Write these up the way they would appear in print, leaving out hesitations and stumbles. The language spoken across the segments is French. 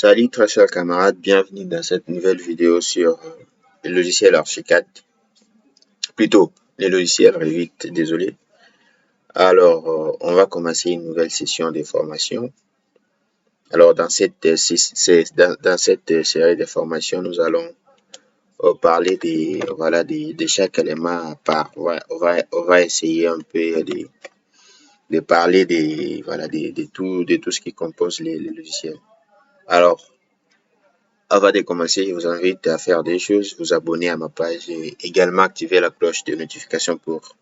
Salut très chers camarades, bienvenue dans cette nouvelle vidéo sur les logiciels Archicad, plutôt les logiciels Revit, désolé. Alors, on va commencer une nouvelle session de formation. Alors, dans cette série de formations, nous allons parler de chaque élément à part. On va essayer un peu de parler de tout ce qui compose les logiciels. Alors, avant de commencer, je vous invite à faire des choses, vous abonner à ma page et également activer la cloche de notification pour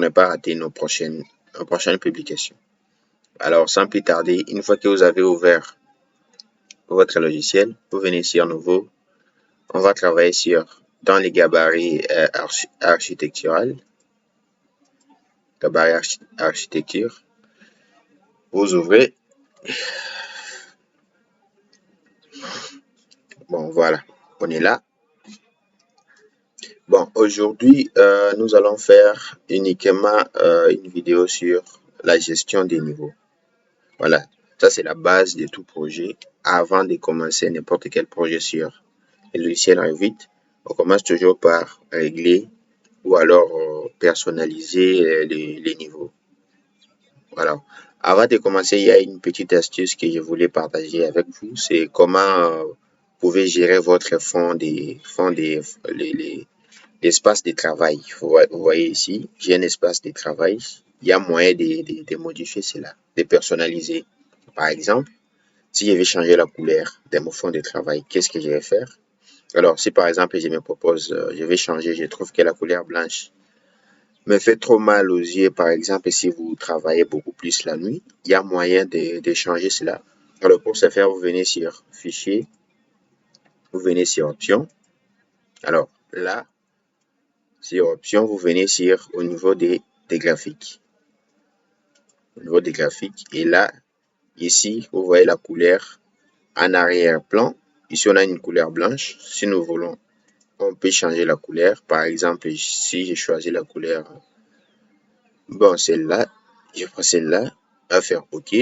ne pas rater nos prochaines publications. Alors, sans plus tarder, une fois que vous avez ouvert votre logiciel, vous venez sur Nouveau. On va travailler dans les gabarits architectural. Gabarit architecture. Vous ouvrez. Bon, voilà, on est là. Bon, aujourd'hui, nous allons faire uniquement une vidéo sur la gestion des niveaux. Voilà, ça c'est la base de tout projet. Avant de commencer n'importe quel projet sur le logiciel Revit, on commence toujours par régler ou alors personnaliser les niveaux. Voilà. Avant de commencer, il y a une petite astuce que je voulais partager avec vous. C'est comment vous pouvez gérer votre l'espace de travail. Vous voyez ici, j'ai un espace de travail. Il y a moyen de modifier cela, de personnaliser. Par exemple, si je vais changer la couleur de mon fond de travail, qu'est-ce que je vais faire? Alors, si par exemple, je me propose, je vais changer, je trouve que la couleur blanche me fait trop mal aux yeux, par exemple, si vous travaillez beaucoup plus la nuit, il y a moyen de changer cela. Alors, pour ce faire, vous venez sur Fichier, vous venez sur Options. Alors, là, sur Options, vous venez sur au niveau des graphiques. Au niveau des graphiques, et là, ici, vous voyez la couleur en arrière-plan. Ici, on a une couleur blanche. Si nous voulons, on peut changer la couleur. Par exemple, si j'ai choisi la couleur, bon, celle-là, je prends celle-là, à faire OK.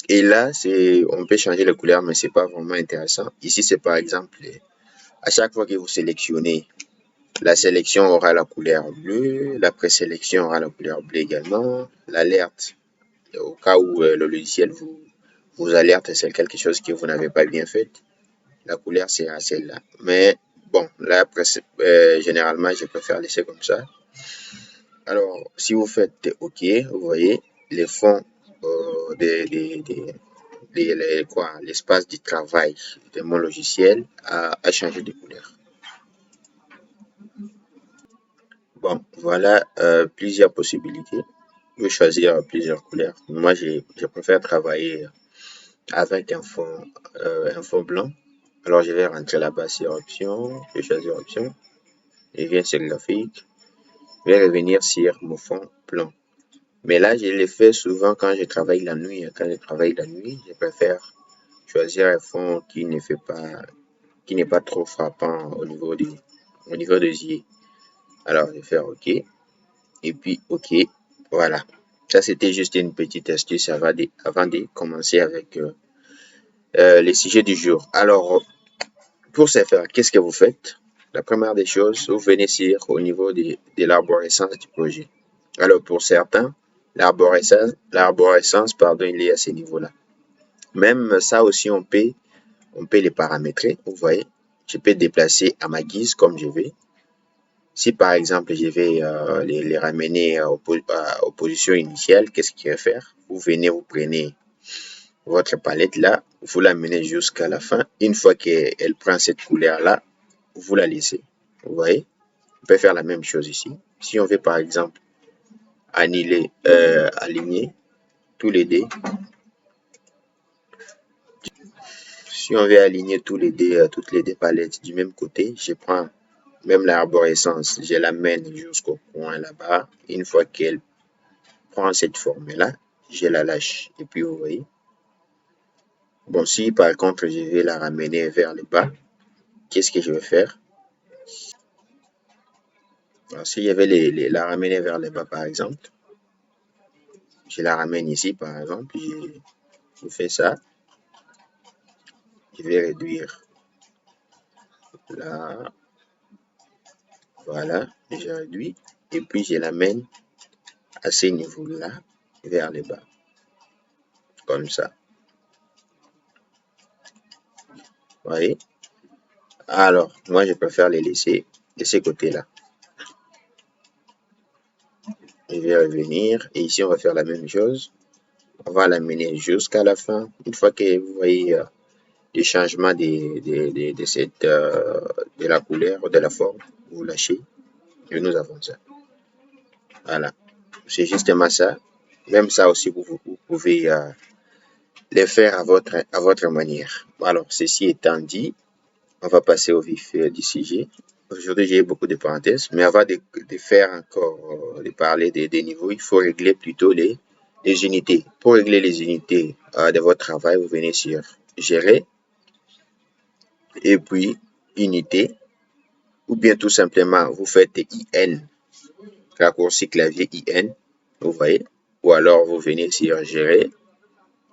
Et là, on peut changer la couleur, mais c'est pas vraiment intéressant. Ici, c'est par exemple, à chaque fois que vous sélectionnez, la sélection aura la couleur bleue, la présélection aura la couleur bleue également, l'alerte, au cas où le logiciel vous alerte sur quelque chose que vous n'avez pas bien fait, la couleur sera celle-là. Mais bon, là, généralement, je préfère laisser comme ça. Alors, si vous faites OK, vous voyez, les fonds l'espace du travail de mon logiciel a changé de couleur. Bon, voilà plusieurs possibilités. Vous pouvez choisir plusieurs couleurs. Moi, je préfère travailler avec un fond blanc. Alors, je vais rentrer là-bas sur Options. Je vais choisir Options. Je viens sur Graphique. Je vais revenir sur mon fond blanc. Mais là, je le fais souvent quand je travaille la nuit. Quand je travaille la nuit, je préfère choisir un fond qui n'est pas trop frappant au niveau des yeux. Alors, je vais faire OK. Et puis, OK. Voilà. Ça, c'était juste une petite astuce avant de commencer avec les sujets du jour. Alors, pour ce faire, qu'est-ce que vous faites? La première des choses, vous venez sur au niveau de l'arborescence du projet. Alors, pour certains, l'arborescence, pardon, il est à ce niveau-là. Même ça aussi, on peut les paramétrer. Vous voyez, je peux déplacer à ma guise comme je veux. Si par exemple, je vais les ramener aux positions initiales, qu'est-ce qu'il va faire? Vous venez, vous prenez votre palette là, vous l'amenez jusqu'à la fin. Une fois qu'elle prend cette couleur-là, vous la laissez. Vous voyez? On peut faire la même chose ici. Si on veut par exemple aligner tous les dés, si on veut aligner toutes les dés palettes du même côté, je prends même l'arborescence, je l'amène jusqu'au coin là-bas. Une fois qu'elle prend cette forme-là, je la lâche. Et puis, vous voyez. Bon, si par contre, je vais la ramener vers le bas, qu'est-ce que je vais faire? Alors, si je vais la ramener vers le bas, par exemple, je la ramène ici, par exemple, je fais ça, je vais réduire là, voilà, j'ai réduit, et puis je l'amène à ce niveau-là vers le bas, comme ça. Vous voyez? Alors, moi, je préfère les laisser de ce côté-là. Je vais revenir, et ici, on va faire la même chose. On va l'amener jusqu'à la fin. Une fois que vous voyez le changement de la couleur, de la forme, vous lâchez, et nous avons ça. Voilà. C'est justement ça. Même ça aussi, vous pouvez les faire à votre manière. Alors, ceci étant dit, on va passer au vif du sujet. Aujourd'hui, j'ai beaucoup de parenthèses, mais avant de faire encore, de parler des niveaux, il faut régler plutôt les unités. Pour régler les unités de votre travail, vous venez sur Gérer, et puis Unité, ou bien tout simplement, vous faites IN, raccourci clavier IN, vous voyez, ou alors vous venez sur Gérer,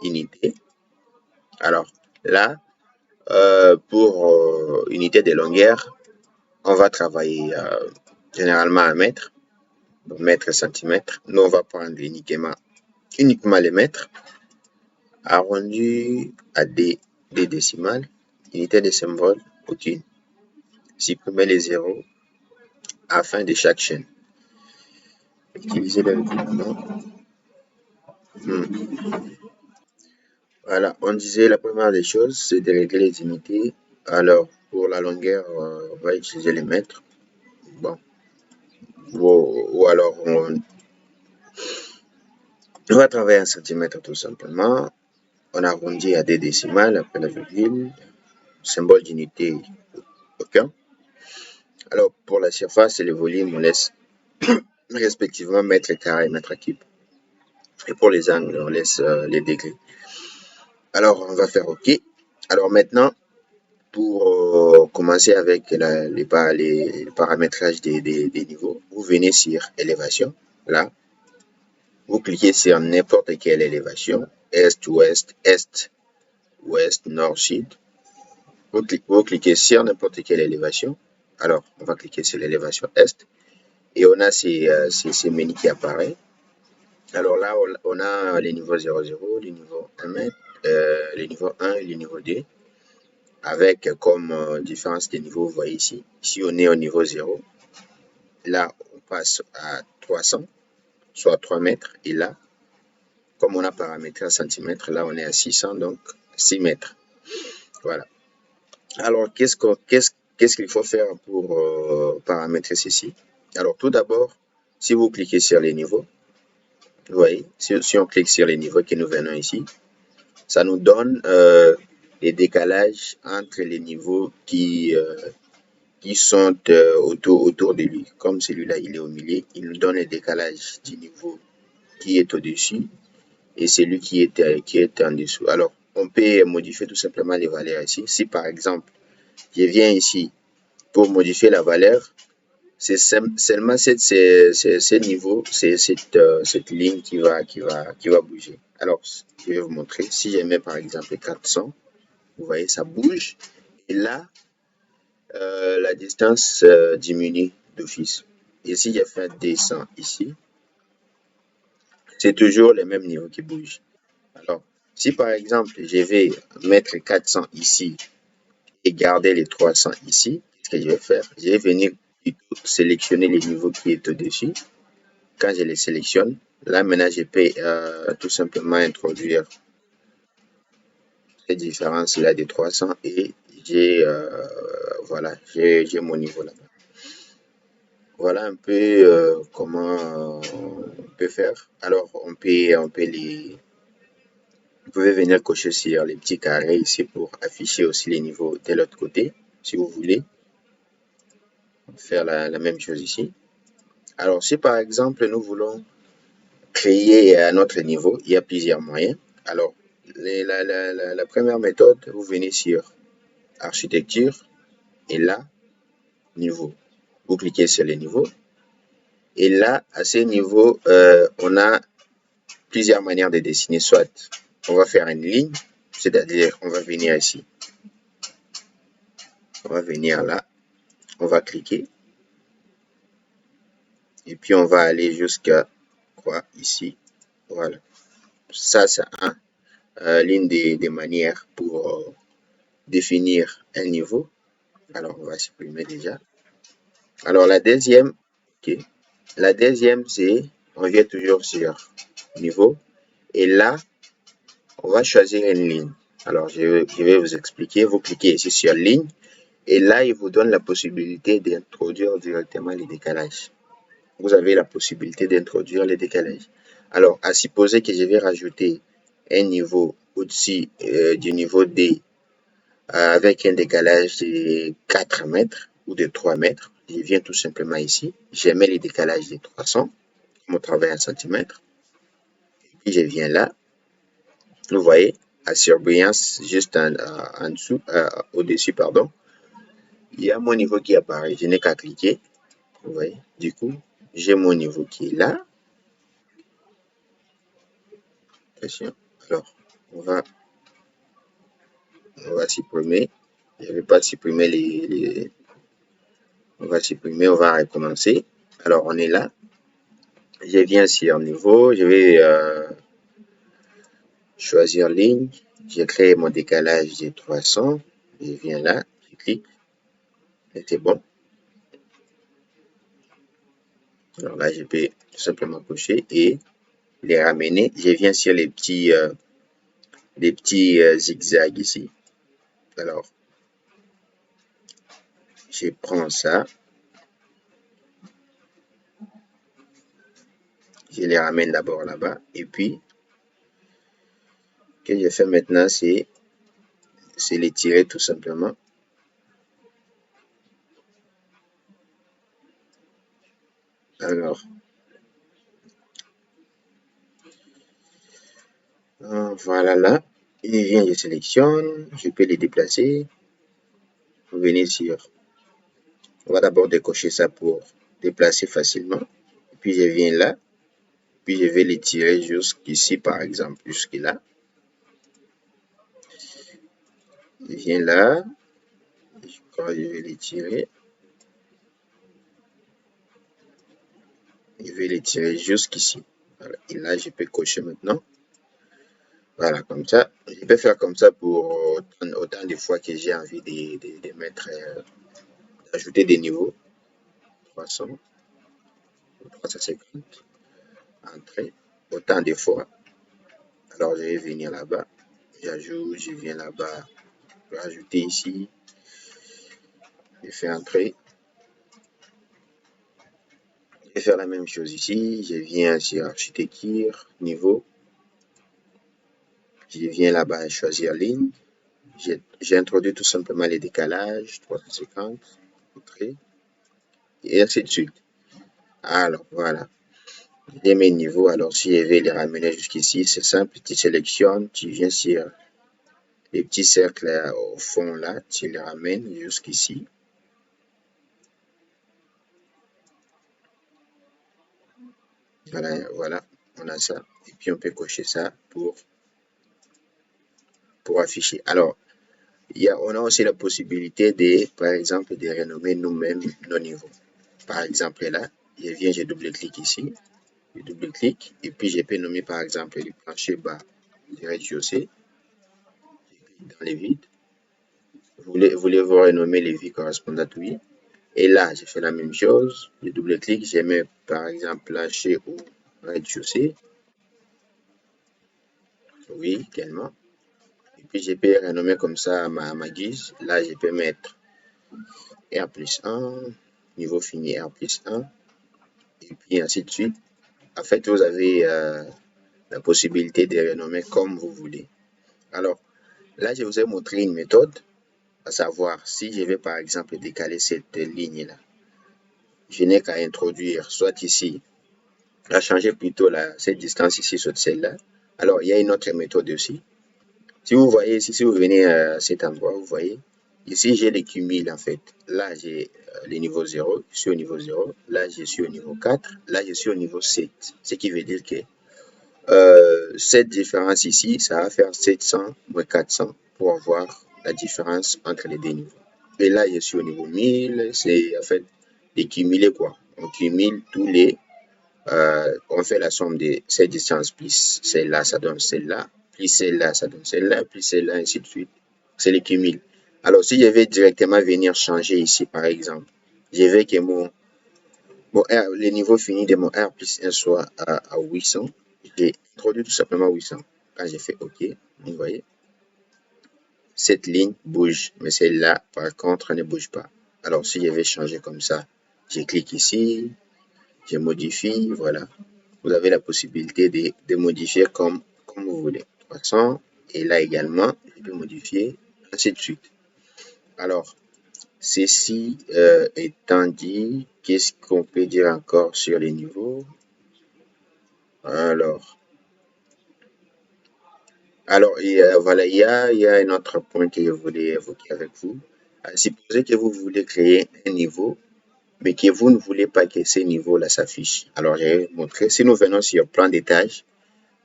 Unité. Alors là, pour unité de longueur, on va travailler généralement à mètre, mètre, centimètre. Nous, on va prendre uniquement les mètres, arrondi à des décimales, unité de symbole, aucune. Supprimer les zéros à la fin de chaque chaîne. Utiliser le recouvrement. Voilà, on disait la première des choses, c'est de régler les unités. Alors, pour la longueur, on va utiliser les mètres. Bon. Ou alors, on va travailler en centimètres tout simplement. On arrondit à des décimales après la virgule. Symbole d'unité, aucun. Alors, pour la surface et le volume, on laisse respectivement mètre carré et mètre cube. Et pour les angles, on laisse les degrés. Alors, on va faire OK. Alors maintenant, pour commencer avec les paramétrages des niveaux, vous venez sur élévation, là. Vous cliquez sur n'importe quelle élévation, est, ouest, nord, sud. Vous cliquez sur n'importe quelle élévation. Alors, on va cliquer sur l'élévation est. Et on a ces menus qui apparaissent. Alors là, on a les niveaux 0, les niveaux 1 mètre, les niveaux 1 et les niveaux 2. Avec comme différence des niveaux, vous voyez ici. Ici, on est au niveau 0. Là, on passe à 300, soit 3 mètres. Et là, comme on a paramétré à centimètres, là, on est à 600, donc 6 mètres. Voilà. Alors, qu'est-ce qu'il faut faire pour paramétrer ceci? Alors, tout d'abord, si vous cliquez sur les niveaux, vous voyez, si on clique sur les niveaux que nous venons ici, ça nous donne les décalages entre les niveaux qui sont autour de lui. Comme celui-là, il est au milieu, il nous donne le décalage du niveau qui est au-dessus et celui qui est en dessous. Alors, on peut modifier tout simplement les valeurs ici. Si par exemple, je viens ici pour modifier la valeur, c'est seulement ce niveau, c'est cette ligne qui va bouger. Alors, je vais vous montrer. Si je mets par exemple 400, vous voyez, ça bouge. Et là, la distance diminue d'office. Et si je fais 200 ici, c'est toujours le même niveau qui bouge. Alors, si par exemple, je vais mettre 400 ici et garder les 300 ici, ce que je vais faire, je vais venir sélectionner le niveau qui est au-dessus. Quand je les sélectionne, là maintenant, je peux tout simplement introduire cette différence-là de 300 et j'ai voilà, j'ai mon niveau là-bas. Voilà un peu comment on peut faire. Alors, on peut vous pouvez venir cocher sur les petits carrés ici pour afficher aussi les niveaux de l'autre côté, si vous voulez. Faire la même chose ici. Alors, si par exemple, nous voulons créer un autre niveau, il y a plusieurs moyens. Alors, la première méthode, vous venez sur architecture et là, niveau. Vous cliquez sur les niveaux. Et là, à ce niveau, on a plusieurs manières de dessiner, soit on va faire une ligne, c'est-à-dire on va venir ici. On va venir là, on va cliquer. Et puis on va aller jusqu'à quoi ici. Voilà. Ça, c'est l'une des manières pour définir un niveau. Alors, on va supprimer déjà. Alors, la deuxième, ok. La deuxième, c'est, on vient toujours sur niveau. Et là, on va choisir une ligne. Alors, je vais vous expliquer. Vous cliquez ici sur ligne. Et là, il vous donne la possibilité d'introduire directement les décalages. Vous avez la possibilité d'introduire les décalages. Alors, à supposer que je vais rajouter un niveau au-dessus du niveau D avec un décalage de 4 mètres ou de 3 mètres, je viens tout simplement ici, je mets le décalage de 300, on travaille en centimètres, puis je viens là, vous voyez, à surbrillance, juste en dessous, au-dessus, pardon, il y a mon niveau qui apparaît, je n'ai qu'à cliquer, vous voyez, du coup, j'ai mon niveau qui est là. Alors, on va supprimer, je ne vais pas supprimer on va supprimer, on va recommencer. Alors, on est là. Je viens sur niveau, je vais choisir ligne. J'ai créé mon décalage de 300. Je viens là, je clique. Et c'est bon. Alors là, je peux tout simplement cocher et les ramener. Je viens sur les petits zigzags ici. Alors, je prends ça. Je les ramène d'abord là-bas. Et puis, ce que je fais maintenant, c'est les tirer tout simplement. Alors, voilà là. Il vient, je sélectionne. Je peux les déplacer. Vous venez sur. On va d'abord décocher ça pour déplacer facilement. Et puis je viens là. Puis je vais les tirer jusqu'ici, par exemple, jusque là. Je viens là. Je crois que je vais les tirer. Je vais les tirer jusqu'ici. Voilà. Et là, je peux cocher maintenant. Voilà, comme ça. Je peux faire comme ça pour autant de fois que j'ai envie de mettre, d'ajouter des niveaux. 300, 350, entrée, autant de fois. Alors, je vais venir là-bas. J'ajoute, je viens là-bas, rajouter ici. Je fais entrer. Je vais faire la même chose ici. Je viens sur architecture, niveau. Je viens là-bas choisir ligne. J'ai introduit tout simplement les décalages, 350, entrée, et ainsi de suite. Alors, voilà. J'ai mes niveaux. Alors, si je vais les ramener jusqu'ici, c'est simple. Tu sélectionnes, tu viens sur les petits cercles au fond là, tu les ramènes jusqu'ici. Voilà, on a ça. Et puis, on peut cocher ça pour afficher. Alors, on a aussi la possibilité de, par exemple, de renommer nous-mêmes nos niveaux. Par exemple, là, je viens, je double-clique ici. Je double-clique et puis je peux nommer, par exemple, le plancher bas du rez-de-chaussée. Dans les vides. Voulez-vous renommer les vies correspondantes? Oui. Et là, je fais la même chose. Je double-clique, je mets, par exemple, plancher ou rez-de-chaussée. Oui, également. Et puis, je peux renommer comme ça à ma guise. Là, je peux mettre R+1, niveau fini R+1, et puis ainsi de suite. En fait, vous avez la possibilité de renommer comme vous voulez. Alors, là, je vous ai montré une méthode, à savoir si je vais par exemple décaler cette ligne-là. Je n'ai qu'à introduire soit ici, à changer plutôt cette distance ici sur celle-là. Alors, il y a une autre méthode aussi. Si vous voyez ici, si vous venez à cet endroit, vous voyez, ici j'ai les cumuls en fait. Là, j'ai le niveau 0, je suis au niveau 0. Là, je suis au niveau 4. Là, je suis au niveau 7. Ce qui veut dire que Cette différence ici, ça va faire 700 moins 400 pour avoir la différence entre les deux niveaux. Et là, je suis au niveau 1000, c'est en fait des cumulés quoi. On cumule tous les, on fait la somme de ces distances plus celle-là, ça donne celle-là, plus celle-là, ça donne celle-là, plus celle-là, ainsi de suite. C'est les cumuls. Alors, si je vais directement venir changer ici, par exemple, je vais que mon R, le niveau fini de mon R plus 1 soit à 800. J'ai introduit tout simplement 800. Quand j'ai fait OK, vous voyez, cette ligne bouge, mais celle-là, par contre, ne bouge pas. Alors, si je vais changer comme ça, je clique ici, je modifie, voilà. Vous avez la possibilité de modifier comme vous voulez. 300, et là également, je peux modifier, ainsi de suite. Alors, ceci étant dit, qu'est-ce qu'on peut dire encore sur les niveaux? Alors, voilà, il y a un autre point que je voulais évoquer avec vous. Supposez que vous voulez créer un niveau, mais que vous ne voulez pas que ce niveau-là s'affiche. Alors, je vais vous montrer. Si nous venons sur plan d'étage,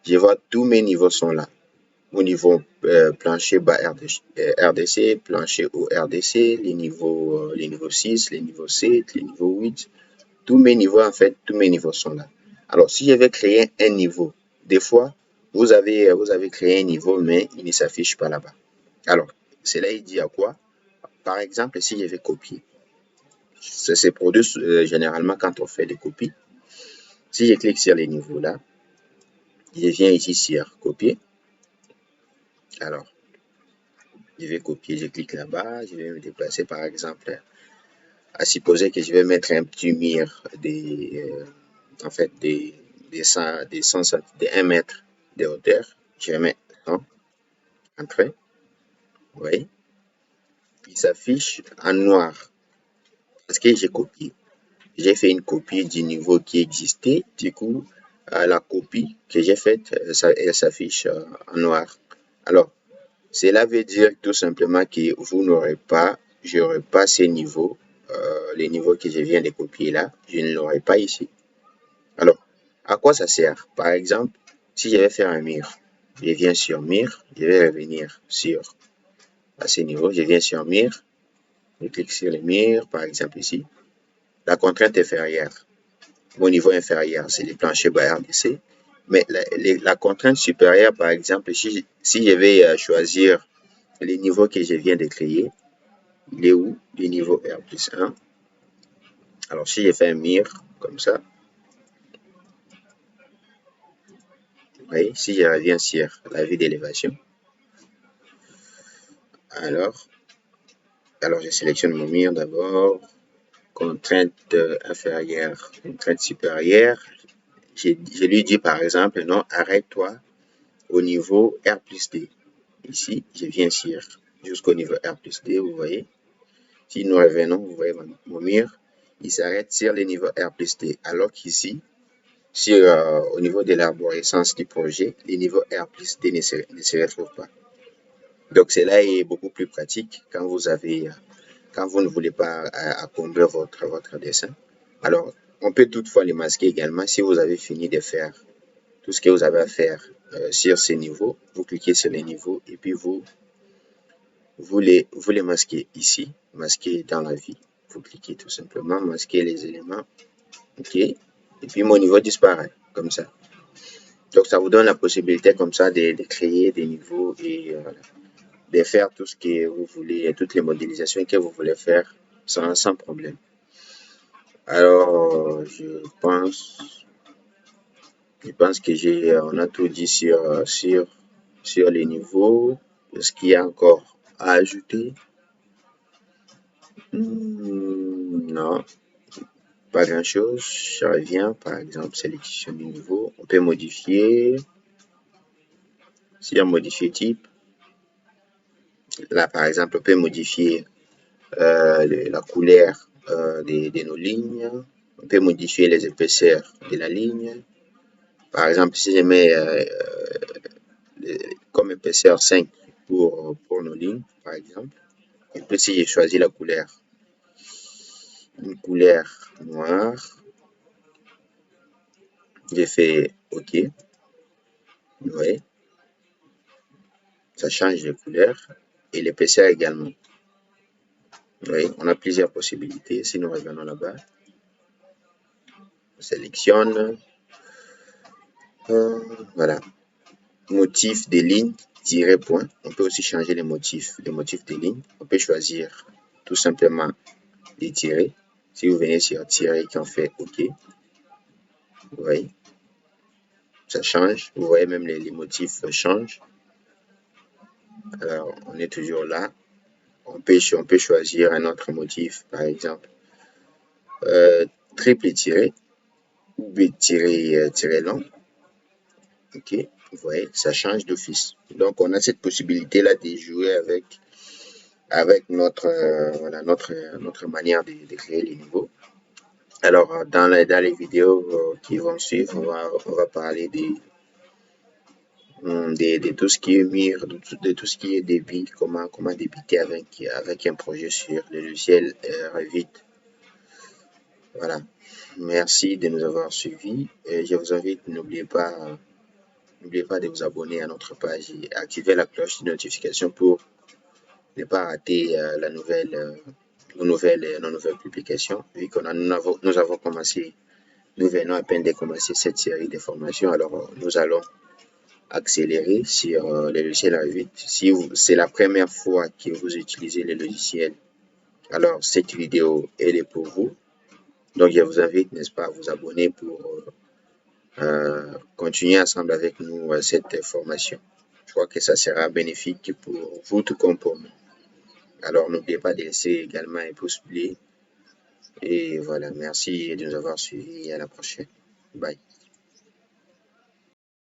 je vois tous mes niveaux sont là. Au niveau plancher bas RDC, plancher haut RDC, les niveaux 6, les niveaux 7, les niveaux 8. Tous mes niveaux, en fait, tous mes niveaux sont là. Alors, si je vais créer un niveau, des fois, vous avez créé un niveau, mais il ne s'affiche pas là-bas. Alors, cela il dit à quoi? Par exemple, si je vais copier, ça se produit généralement quand on fait des copies. Si je clique sur les niveaux là, je viens ici sur copier. Alors, je vais copier, je clique là-bas, je vais me déplacer par exemple, à supposer que je vais mettre un petit mur en fait, des 1 mètre de hauteur. Je vais mettre 100, entrée, vous voyez, il s'affiche en noir parce que j'ai copié. J'ai fait une copie du niveau qui existait, du coup, la copie que j'ai faite, elle s'affiche en noir. Alors, cela veut dire tout simplement que vous n'aurez pas, j'aurai pas ces niveaux, les niveaux que je viens de copier là, je ne l'aurai pas ici. Alors, à quoi ça sert? Par exemple, si je vais faire un mur, je viens sur mur, je vais revenir sur à ce niveau, je viens sur mur, je clique sur le mur, par exemple ici. La contrainte inférieure, mon niveau inférieur, c'est les planchers bas RDC. Mais la contrainte supérieure, par exemple, si je vais choisir les niveaux que je viens de créer, il est où? Le niveau R plus 1. Alors, si je fais un mur comme ça, vous voyez, si je reviens sur la vue d'élévation, alors, je sélectionne mon mur d'abord, contrainte inférieure, contrainte supérieure. Je lui dis par exemple, non, arrête-toi au niveau R plus D. Ici, je viens sur jusqu'au niveau R plus D, vous voyez. Si nous revenons, vous voyez mon mur, il s'arrête sur le niveau R plus D. Alors qu'ici, au niveau de l'arborescence du projet, le niveau R plus D ne se retrouve pas. Donc cela est beaucoup plus pratique quand vous ne voulez pas accombrer votre dessin. Alors, on peut toutefois les masquer également si vous avez fini de faire tout ce que vous avez à faire sur ces niveaux. Vous cliquez sur les niveaux et puis vous les masquez ici, masquer dans la vie. Vous cliquez tout simplement, masquer les éléments. OK. Et puis mon niveau disparaît, comme ça. Donc ça vous donne la possibilité comme ça de créer des niveaux et de faire tout ce que vous voulez, toutes les modélisations que vous voulez faire sans problème. Alors, je pense que on a tout dit sur les niveaux. Est-ce qu'il y a encore à ajouter? Non, pas grand-chose. Je reviens, par exemple, sélectionner le niveau. On peut modifier. S'il y a modifier type, là, par exemple, on peut modifier la couleur de nos lignes. On peut modifier les épaisseurs de la ligne. Par exemple, si je mets comme épaisseur 5 pour nos lignes, par exemple, et puis si j'ai choisi la couleur, une couleur noire, j'ai fait OK. Vous voyez, ça change de couleur et l'épaisseur également. Vous voyez, on a plusieurs possibilités. Si nous revenons là-bas, on sélectionne, voilà, motif des lignes, tiret, point. On peut aussi changer les motifs des lignes. On peut choisir tout simplement les tirets. Si vous venez sur tirer qui en fait OK, vous voyez, ça change. Vous voyez même les motifs changent. Alors, on est toujours là. On peut choisir un autre motif, par exemple, triple tiré ou B tiré long. OK, vous voyez, ça change d'office. Donc, on a cette possibilité-là de jouer avec voilà, notre manière de créer les niveaux. Alors, dans les vidéos qui vont suivre, on va parler de tout ce qui est mire, de tout ce qui est débit, comment débiter avec un projet sur le logiciel Revit. Voilà. Merci de nous avoir suivis. Et je vous invite, n'oubliez pas de vous abonner à notre page et activer la cloche de notification pour ne pas rater nos nouvelles publications. Vu que nous avons commencé, nous venons à peine de commencer cette série de formations, alors nous allons accélérer sur les logiciels Revit. Si c'est la première fois que vous utilisez les logiciels, alors cette vidéo elle est pour vous. Donc je vous invite, n'est-ce pas, à vous abonner pour continuer ensemble avec nous cette formation. Je crois que ça sera bénéfique pour vous tout comme pour moi. Alors n'oubliez pas de laisser également un pouce bleu. Et voilà, merci de nous avoir suivis et à la prochaine. Bye.